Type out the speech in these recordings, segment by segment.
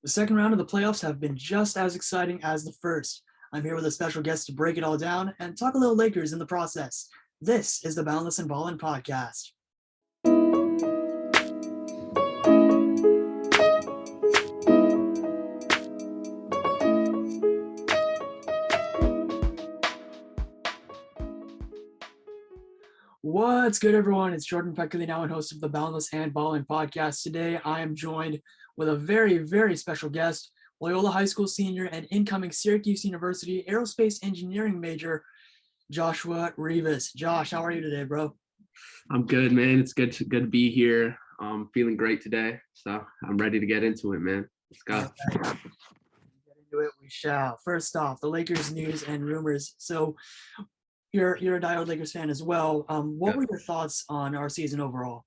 The second round of the playoffs have been just as exciting as the first. I'm here with a special guest to break it all down and talk a little Lakers in the process. This is the BOUNDLESS and BALLIN podcast. What's good, everyone? It's Jordan Peckley now and host of the BOUNDLESS and BALLIN podcast. Today, I am joined with a very, very special guest, Loyola High School senior and incoming Syracuse University aerospace engineering major, Joshua Rivas. Josh, how are you today, bro? I'm good, man. It's good to be here. Feeling great today, so I'm ready to get into it, man. Let's go. Get into it, we shall. First off, the Lakers news and rumors. So you're a diehard Lakers fan as well. What were your thoughts on our season overall?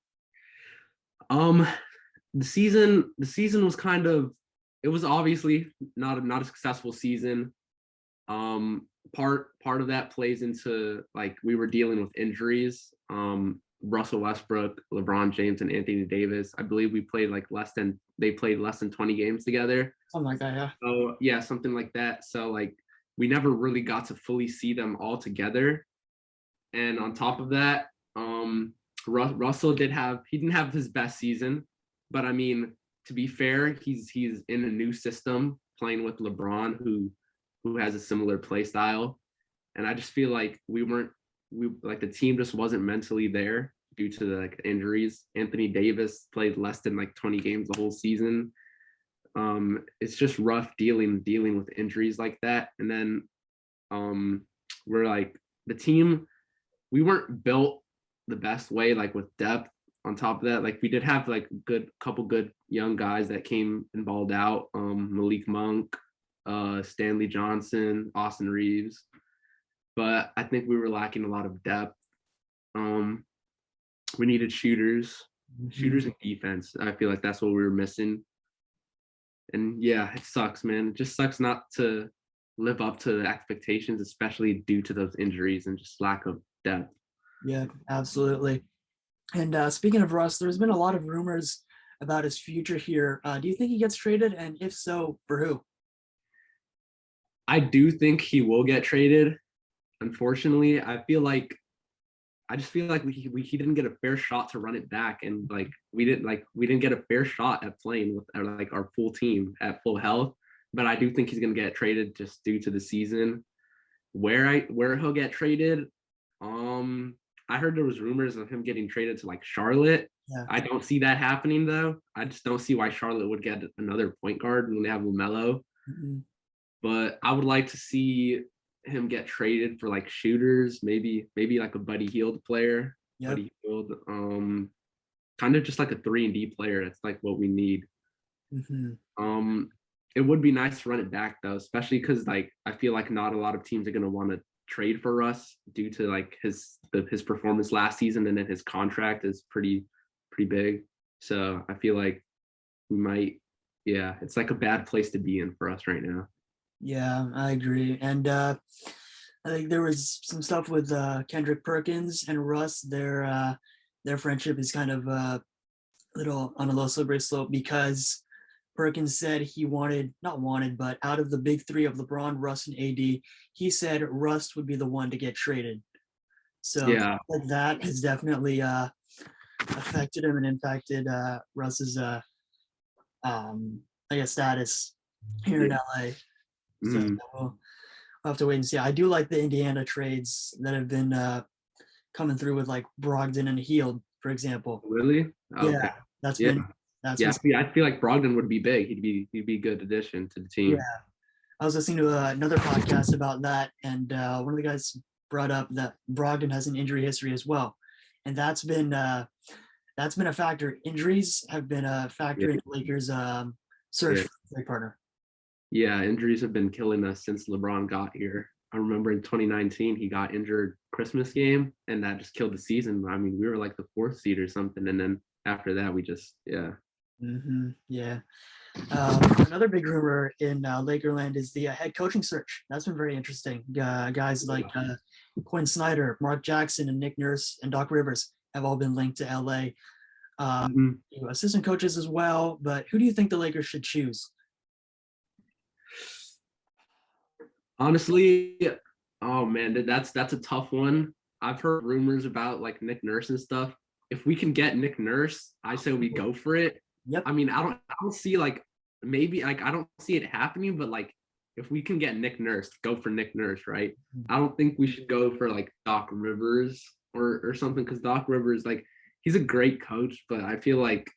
The season was kind of, it was obviously not a successful season. Part of that plays into, like, we were dealing with injuries. Russell Westbrook, LeBron James, and Anthony Davis. I believe they played less than 20 games together. Something like that, yeah. So yeah, something like that. So like we never really got to fully see them all together. And on top of that, Russell didn't have his best season, but I mean, to be fair, he's in a new system playing with LeBron, who has a similar play style. And I just feel like the team just wasn't mentally there due to the injuries. Anthony Davis played less than 20 games the whole season. It's just rough dealing with injuries like that. And then we're the team, we weren't built the best way, with depth. On top of that, we did have couple good young guys that came and balled out. Malik Monk, Stanley Johnson, Austin Reeves. But I think we were lacking a lot of depth. We needed shooters and defense. I feel like that's what we were missing. And yeah, it sucks, man. It just sucks not to live up to the expectations, especially due to those injuries and just lack of depth. Yeah, absolutely. And speaking of Russ, there's been a lot of rumors about his future here. Do you think he gets traded? And if so, for who? I do think he will get traded. Unfortunately, I just feel like he didn't get a fair shot to run it back, and we didn't get a fair shot at playing with our full team at full health. But I do think he's gonna get traded just due to the season. Where he'll get traded, I heard there was rumors of him getting traded to Charlotte. Yeah. I don't see that happening though. I just don't see why Charlotte would get another point guard when they have LaMelo. Mm-hmm. But I would like to see him get traded for shooters, maybe a Buddy Hield player. Yep. Buddy Hield, kind of just a 3-and-D player. That's what we need. Mm-hmm. It would be nice to run it back though, especially because I feel like not a lot of teams are gonna want to trade for Russ due to his performance last season, and then his contract is pretty big. So I feel like we might, yeah, it's a bad place to be in for us right now. Yeah, I agree. And I think there was some stuff with Kendrick Perkins and Russ. Their friendship is kind of a little slippery slope, because Perkins said he but out of the big three of LeBron, Russ, and AD, he said Russ would be the one to get traded. So yeah, that has definitely affected him and impacted Russ's status here in LA. So we'll have to wait and see. I do like the Indiana trades that have been coming through with Brogdon and Hield, for example. Really? Okay. Yeah, that's been. I feel like Brogdon would be big. He'd be a good addition to the team. Yeah, I was listening to another podcast about that, and one of the guys brought up that Brogdon has an injury history as well, and that's been a factor. Injuries have been a factor in the Lakers' search for a partner. Yeah, injuries have been killing us since LeBron got here. I remember in 2019 he got injured Christmas game, and that just killed the season. I mean, we were the 4th seed or something, and then after that we just Mm-hmm. Yeah. Another big rumor in Lakerland is the head coaching search. That's been very interesting. Guys like Quinn Snyder, Mark Jackson, and Nick Nurse and Doc Rivers have all been linked to LA. Assistant coaches as well. But who do you think the Lakers should choose? Honestly, oh man, that's a tough one. I've heard rumors about like Nick Nurse and stuff. If we can get Nick Nurse, I say we go for it. Yep. I mean, I don't see like maybe like I don't see it happening, but like if we can get Nick Nurse, go for Nick Nurse, right? I don't think we should go for like Doc Rivers or something because Doc Rivers like he's a great coach, but I feel like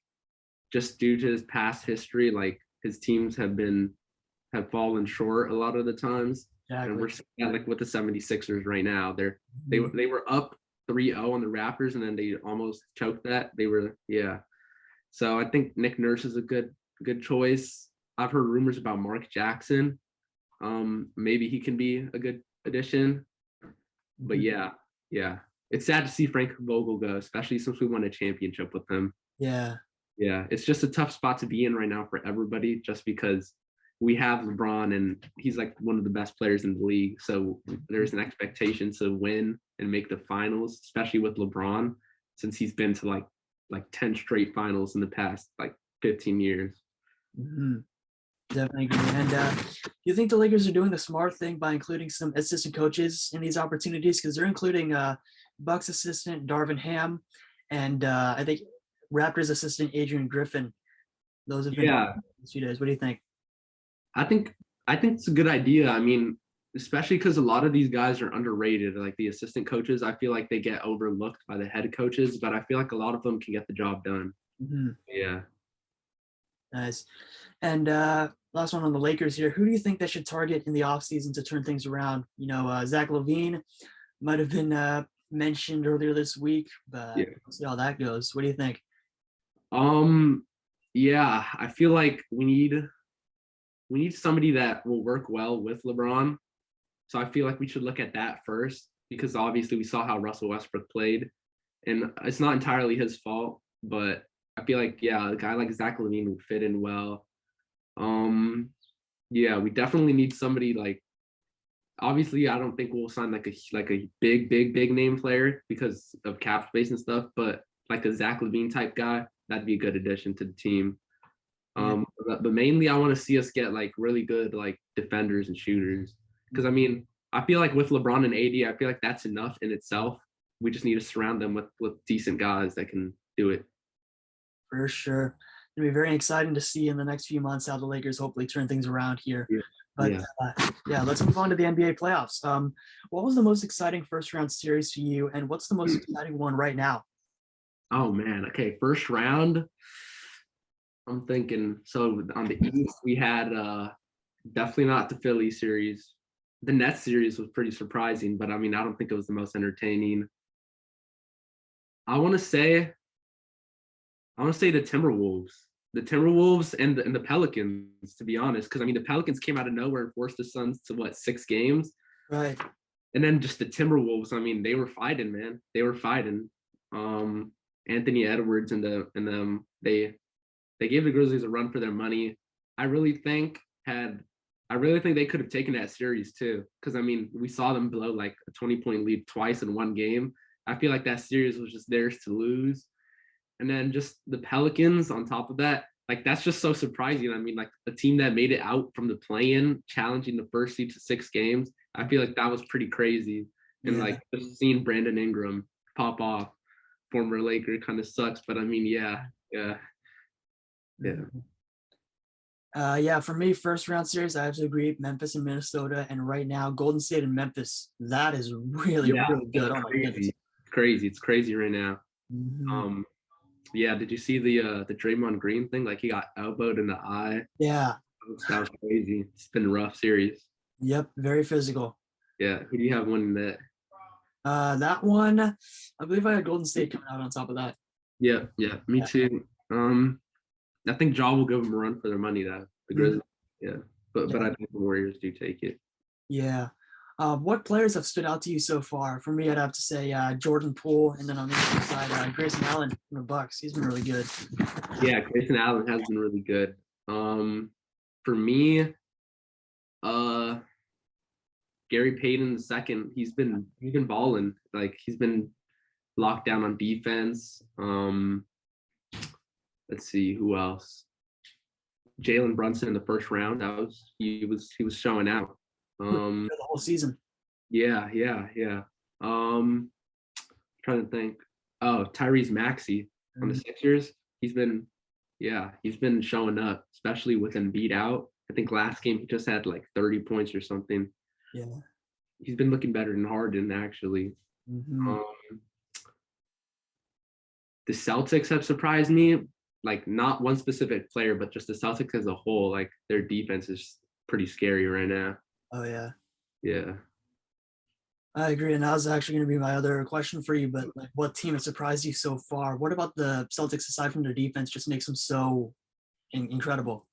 just due to his past history, like his teams have fallen short a lot of the times. And Exactly. we're seeing that like with the 76ers right now. They Mhm. they were up 3-0 on the Raptors and then they almost choked that. They were yeah. So I think Nick Nurse is a good choice. I've heard rumors about Mark Jackson. Maybe he can be a good addition. But Mhm. yeah, yeah. It's sad to see Frank Vogel go, especially since we won a championship with him. Yeah. Yeah, it's just a tough spot to be in right now for everybody, just because we have LeBron and he's like one of the best players in the league. So there's an expectation to win and make the finals, especially with LeBron, since he's been to like 10 straight finals in the past like 15 years. Mhm. Definitely agree. And do you think the Lakers are doing the smart thing by including some assistant coaches in these opportunities? Because they're including Bucks assistant Darvin Ham and I think Raptors assistant Adrian Griffin. Those have been Yeah, these few days. What do you think? I think I think it's a good idea. I mean, especially because a lot of these guys are underrated. Like the assistant coaches, I feel like they get overlooked by the head coaches, but I feel like a lot of them can get the job done. Mhm. Yeah. Nice. And last one on the Lakers here. Who do you think they should target in the offseason to turn things around? Zach LaVine might have been mentioned earlier this week, but Yeah. we'll see how that goes. What do you think? Um, yeah, I feel like we need somebody that will work well with LeBron. So I feel like we should look at that first because obviously we saw how Russell Westbrook played, and it's not entirely his fault, but I feel like yeah, a guy like Zach LaVine would fit in well. Um, yeah, we definitely need somebody like obviously I don't think we'll sign like a big name player because of cap space and stuff, but like a Zach LaVine type guy, that'd be a good addition to the team. Yeah. But mainly I want to see us get like really good like defenders and shooters. Because I mean, I feel like with LeBron and AD, I feel like that's enough in itself. We just need to surround them with decent guys that can do it. For sure. It'll be very exciting to see in the next few months how the Lakers hopefully turn things around here. Yeah. But Yeah. yeah, let's move on to the NBA playoffs. What was the most exciting first round series for you, and what's the most exciting one right now? Oh man. Okay. First round. I'm thinking so on the East we had definitely not the Philly series. The Nets series was pretty surprising, but I mean I don't think it was the most entertaining. I want to say I want to say the Timberwolves, and the Pelicans, to be honest, because I mean the Pelicans came out of nowhere and forced the Suns to what 6 games, Right. and then just the Timberwolves. I mean they were fighting, man. They were fighting. Um, Anthony Edwards and them they gave the Grizzlies a run for their money. I really think had I really think they could have taken that series too, because I mean we saw them blow like a 20-point lead twice in one game. I feel like that series was just theirs to lose. And then just the Pelicans on top of that, like that's just so surprising. I mean, like a team that made it out from the play-in, challenging the first seed to 6 games. I feel like that was pretty crazy. And Yeah. like just seeing Brandon Ingram pop off, former Laker, kind of sucks. But I mean, yeah, yeah, yeah, Mhm. Yeah, for me, first round series, I have to agree. Memphis and Minnesota, and right now, Golden State and Memphis. That is really, yeah. really That's good. Oh my goodness. crazy. It's crazy. It's crazy right now. Mhm. Um, yeah. Did you see the Draymond Green thing? Like he got elbowed in the eye. Yeah. That was crazy. It's been a rough series. Yep. Very physical. Yeah. Who do you have winning that? That one, I believe I had Golden State coming out on top of that. Yeah, yeah, me Yeah. too. I think Ja will give them a run for their money though. The Mhm. Grizzlies, yeah, but Yeah. I think the Warriors do take it. Yeah. What players have stood out to you so far? For me, I'd have to say Jordan Poole, and then on the other side, Grayson Allen from the Bucks. He's been really good. Yeah, Grayson Allen has been really good. For me, uh, Gary Payton the second, he's been balling. Like he's been locked down on defense. Let's see who else. Jalen Brunson in the first round. He was showing out. Um, The whole season. yeah. Um, Trying to think. Oh, Tyrese Maxey on the Mm, Sixers. He's been showing up, especially with Embiid out. I think last game he just had like 30 points or something. yeah. He's been looking better than Harden actually. Hmm. Um, the Celtics have surprised me, like not one specific player, but just the Celtics as a whole. Like their defense is pretty scary right now. Oh yeah. Yeah. I agree, and that was actually going to be my other question for you. But like, what team has surprised you so far? What about the Celtics, aside from their defense, just makes them so incredible?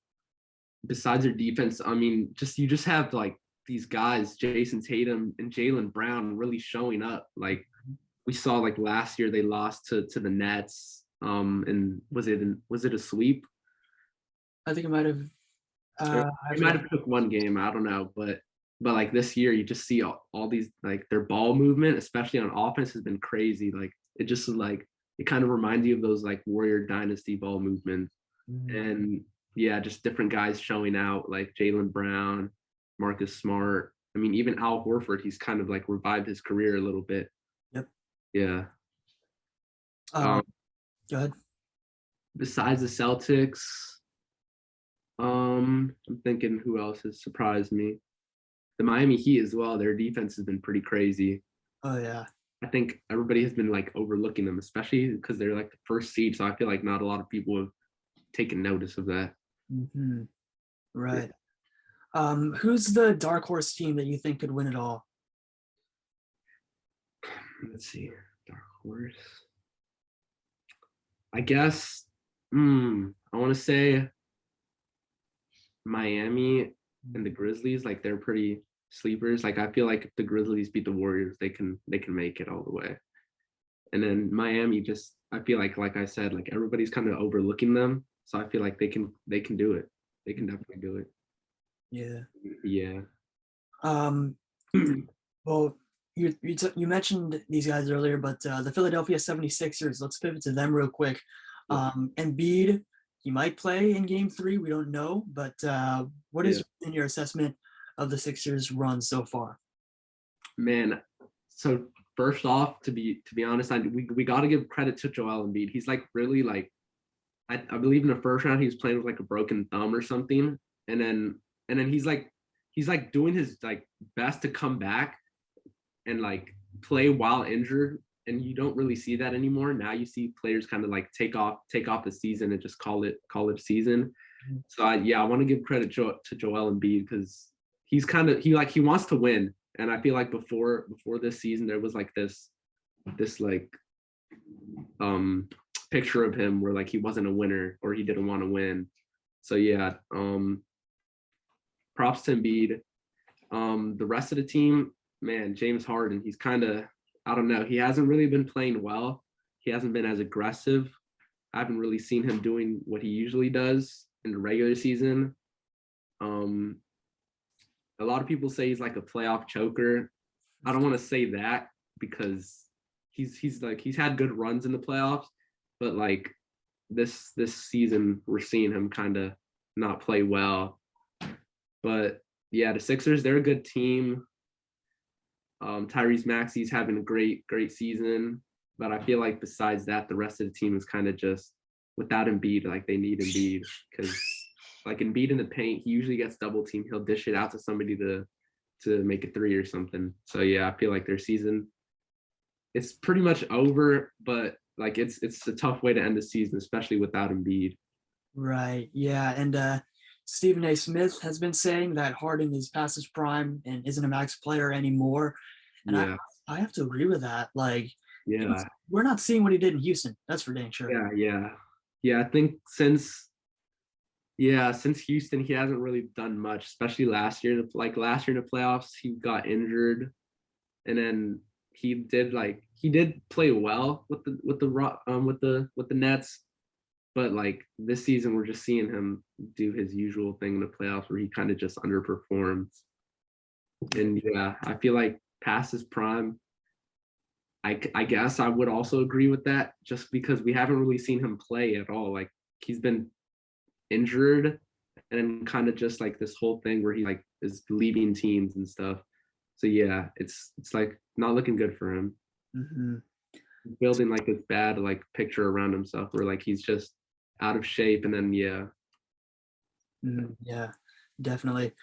Besides their defense, I mean, just you just have like these guys, Jason Tatum and Jalen Brown, really showing up. Like we saw, like last year they lost to the Nets. And was it a sweep? I think it might have. Or I they might forget. have took one game. I don't know, but like this year, you just see all these like their ball movement, especially on offense, has been crazy. Like it just like it kind of reminds you of those like Warrior Dynasty ball movements. Mm, And yeah, just different guys showing out like Jalen Brown, Marcus Smart. I mean, even Al Horford, he's kind of like revived his career a little bit. yep. Yeah. Um, Um, Go ahead. Besides the Celtics, I'm thinking who else has surprised me. The Miami Heat as well. Their defense has been pretty crazy. Oh yeah. I think everybody has been like overlooking them, especially because they're like the first seed. So I feel like not a lot of people have taken notice of that. Hmm. Yeah. Right. Who's the dark horse team that you think could win it all? Let's see. Dark horse. I guess I want to say Miami and the Grizzlies, like they're pretty sleepers. Like I feel like if the Grizzlies beat the Warriors, they can make it all the way. And then Miami just I feel like I said, like everybody's kind of overlooking them. So I feel like they can do it. They can definitely do it. Yeah. Yeah. Um, well, you mentioned these guys earlier, but the Philadelphia 76ers, let's pivot to them real quick. Embiid, he might play in game three. We don't know, but what Yeah. is in your assessment of the Sixers run so far? Man. So first off, to be honest, we got to give credit to Joel Embiid. He's like really like I believe in the first round he was playing with like a broken thumb or something, and then he's like doing his like best to come back and like play while injured, and you don't really see that anymore. Now you see players kind of like take off the season and just call it a season. So I want to give credit to Joel Embiid because he wants to win, and I feel like before this season there was like this like um picture of him where like he wasn't a winner or he didn't want to win. So yeah, props to Embiid. The rest of the team, man, James Harden, he's kind of I don't know. He hasn't really been playing well. He hasn't been as aggressive. I haven't really seen him doing what he usually does in the regular season. Um, a lot of people say he's like a playoff choker. I don't want to say that because he's had good runs in the playoffs, but like this season we're seeing him kind of not play well. But yeah, the Sixers, they're a good team. Tyrese Maxey's having a great season, but I feel like besides that, the rest of the team is kind of just without Embiid. Like they need Embiid because like Embiid in the paint, he usually gets double teamed. He'll dish it out to somebody to make a three or something. So yeah, I feel like their season it's pretty much over, but like it's a tough way to end the season, especially without Embiid. Right. Yeah. And Stephen A. Smith has been saying that Harden is past his prime and isn't a max player anymore. And Yeah, I have to agree with that. Like, yeah, we're not seeing what he did in Houston. That's for dang sure. yeah. I think since Houston, he hasn't really done much, especially last year. Like last year in the playoffs, he got injured, and then he did play well with the Nets, but like this season, we're just seeing him do his usual thing in the playoffs where he kind of just underperforms. And yeah, I feel like past his prime, I guess I would also agree with that just because we haven't really seen him play at all. Like he's been injured and then kind of just like this whole thing where he like is leaving teams and stuff. So yeah, it's like not looking good for him. Hmm. Building like this bad like picture around himself where like he's just out of shape, and then yeah. Yeah, definitely.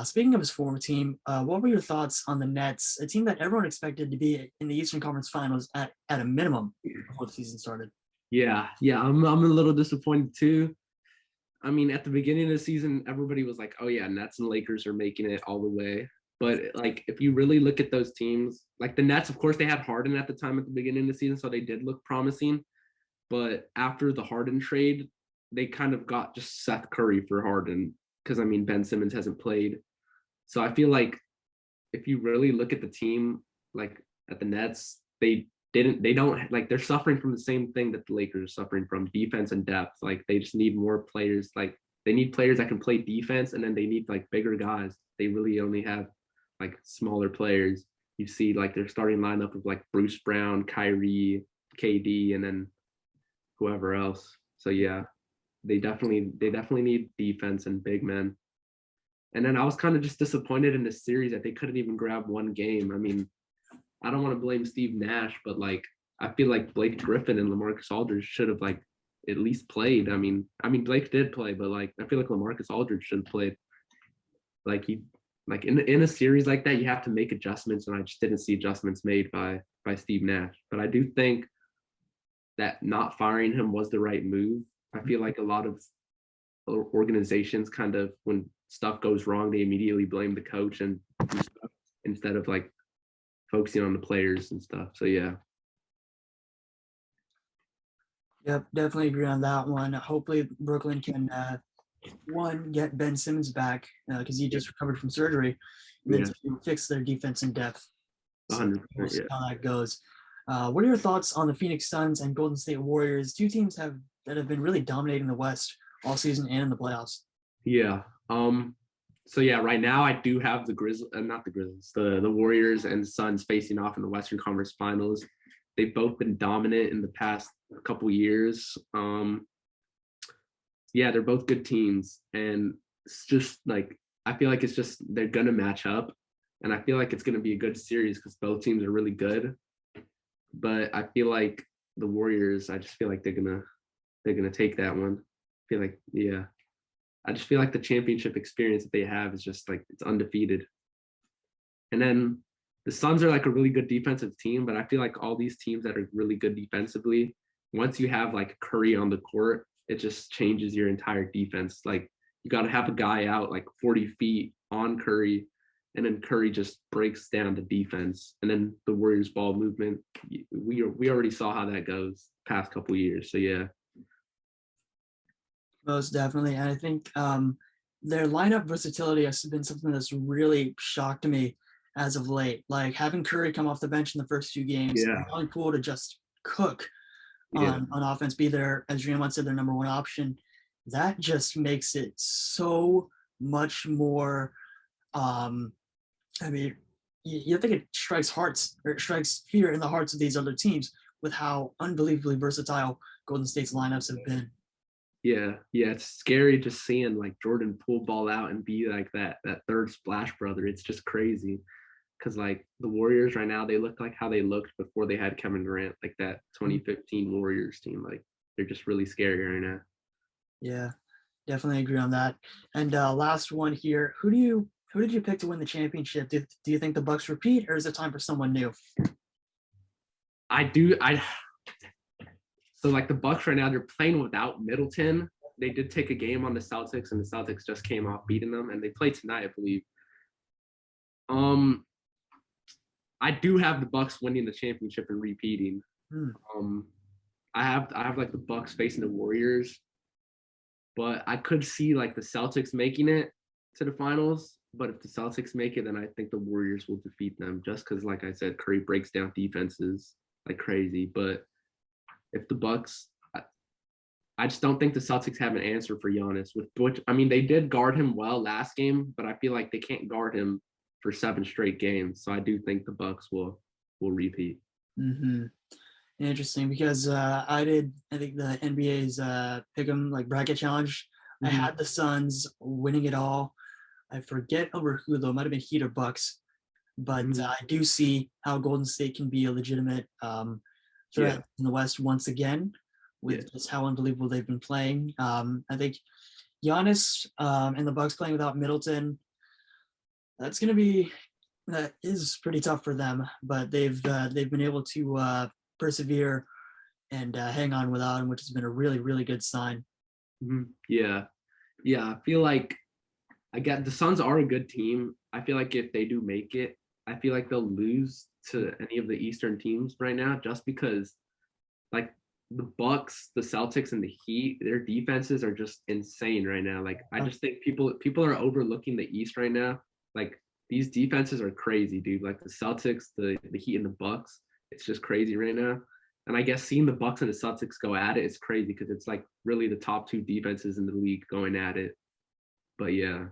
Speaking of his former team, what were your thoughts on the Nets, a team that everyone expected to be in the Eastern Conference Finals at a minimum before the season started? Yeah, I'm a little disappointed too. I mean, at the beginning of the season, everybody was like, "Oh yeah, Nets and Lakers are making it all the way." But like, if you really look at those teams, like the Nets, of course, they had Harden at the time at the beginning of the season, so they did look promising. But after the Harden trade, they kind of got just Seth Curry for Harden because I mean Ben Simmons hasn't played. So I feel like if you really look at the team, like at the Nets, they don't like they're suffering from the same thing that the Lakers are suffering from, defense and depth. Like they just need more players. Like they need players that can play defense, and then they need like bigger guys. They really only have like smaller players. You see like their starting lineup of like Bruce Brown, Kyrie, KD, and then whoever else. So yeah, they definitely need defense and big men. And then I was kind of just disappointed in this series that they couldn't even grab one game. I mean, I don't want to blame Steve Nash, but like I feel like Blake Griffin and LaMarcus Aldridge should have like at least played. I mean Blake did play, but like I feel like LaMarcus Aldridge should have played. Like he like in a series like that, you have to make adjustments, and I just didn't see adjustments made by Steve Nash. But I do think that not firing him was the right move. I feel like a lot of organizations kind of when stuff goes wrong, they immediately blame the coach and stuff instead of like focusing on the players and stuff. So yeah. Yep, definitely agree on that one. Hopefully, Brooklyn can one get Ben Simmons back because he just recovered from surgery, and then Yeah. two, fix their defense in depth. So we'll 100%. see Yeah. how that goes. What are your thoughts on the Phoenix Suns and Golden State Warriors? Two teams that have been really dominating the West all season and in the playoffs. Yeah. So yeah, right now I do have not the Grizzlies, the Warriors and Suns facing off in the Western Conference Finals. They've both been dominant in the past couple years. Yeah, they're both good teams, and it's just like I feel like it's just they're gonna match up, and I feel like it's gonna be a good series because both teams are really good. But I feel like the Warriors, I just feel like they're gonna take that one. I feel like yeah, I just feel like the championship experience that they have is just like it's undefeated. And then the Suns are like a really good defensive team, but I feel like all these teams that are really good defensively, once you have like Curry on the court, it just changes your entire defense. Like you got to have a guy out like 40 feet on Curry, and then Curry just breaks down the defense. And then the Warriors ball movement, we already saw how that goes past couple years. So yeah. Most definitely. And I think their lineup versatility has been something that's really shocked me as of late. Like having Curry come off the bench in the first few games, Yeah. allowing Poole to just cook Yeah. on offense, be their, as Dream once said, their number one option. That just makes it so much more. I mean, you think it strikes hearts or it strikes fear in the hearts of these other teams with how unbelievably versatile Golden State's lineups have been. Yeah, it's scary just seeing like Jordan Poole ball out and be like that third splash brother. It's just crazy because like the Warriors right now, they look like how they looked before they had Kevin Durant, like that 2015 Warriors team. Like they're just really scary right now. Yeah, definitely agree on that. And last one here, who did you pick to win the championship? Do you think the Bucks repeat, or is it time for someone new? I do. So like the Bucks right now, they're playing without Middleton. They did take a game on the Celtics, and the Celtics just came off beating them, and they play tonight, I believe. Um, I do have the Bucks winning the championship and repeating. Hmm. Um, I have like the Bucks facing the Warriors, but I could see like the Celtics making it to the finals. But if the Celtics make it, then I think the Warriors will defeat them just because, like I said, Curry breaks down defenses like crazy. But if the Bucks, I just don't think the Celtics have an answer for Giannis. With which, I mean, they did guard him well last game, but I feel like they can't guard him for 7 straight games. So I do think the Bucks will repeat. Mm-hmm. Interesting, because I think the NBA's pick'em like bracket challenge I Mhm. had the Suns winning it all. I forget over who though. It might have been Heat or Bucks, but Mhm. I do see how Golden State can be a legitimate Yeah. threat in the West once again Yeah. with just how unbelievable they've been playing. I think Giannis and the Bucks playing without Middleton, that's going to be that is pretty tough for them. But they've been able to persevere and hang on without him, which has been a really good sign. Yeah. Yeah. I feel like I get the Suns are a good team. I feel like if they do make it, I feel like they'll lose to any of the Eastern teams right now, just because like the Bucks, the Celtics, and the Heat, their defenses are just insane right now. Like I just think people are overlooking the East right now. Like these defenses are crazy, dude. Like the Celtics, the Heat, and the Bucks, it's just crazy right now. And I guess seeing the Bucks and the Celtics go at it is crazy because it's like really the top two defenses in the league going at it. But yeah,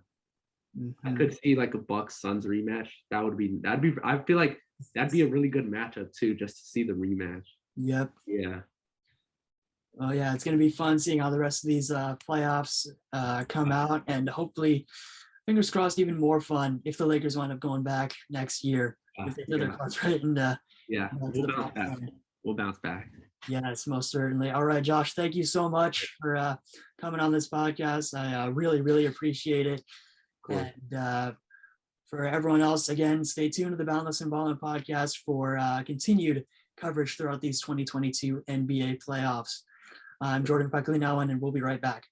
I Mhm. could see like a Bucks Suns rematch. That'd be I feel like that'd be a really good matchup too, just to see the rematch. Yep. Yeah. Oh yeah, it's gonna be fun seeing how the rest of these playoffs come out, and hopefully, fingers crossed, even more fun if the Lakers wind up going back next year if they throw their Yeah. cards right into Yeah. to We'll the bounce promised back. land. We'll bounce back. Yes, most certainly. All right, Josh, thank you so much for coming on this podcast. I really appreciate it. Of course. And for everyone else, again, stay tuned to the Boundless and Ballin podcast for continued coverage throughout these 2022 NBA playoffs. I'm Jordan Peckley-Nowen, and we'll be right back.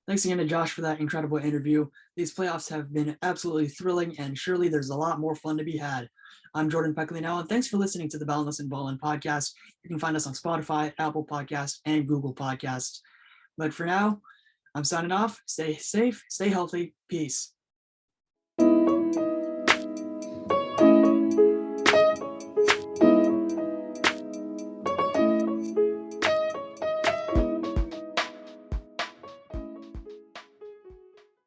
Thanks again to Josh for that incredible interview. These playoffs have been absolutely thrilling, and surely there's a lot more fun to be had. I'm Jordan Peckley-Nowen. Thanks for listening to the Boundless and Ballin podcast. You can find us on Spotify, Apple Podcasts, and Google Podcasts. But for now, I'm signing off. Stay safe, stay healthy. Peace.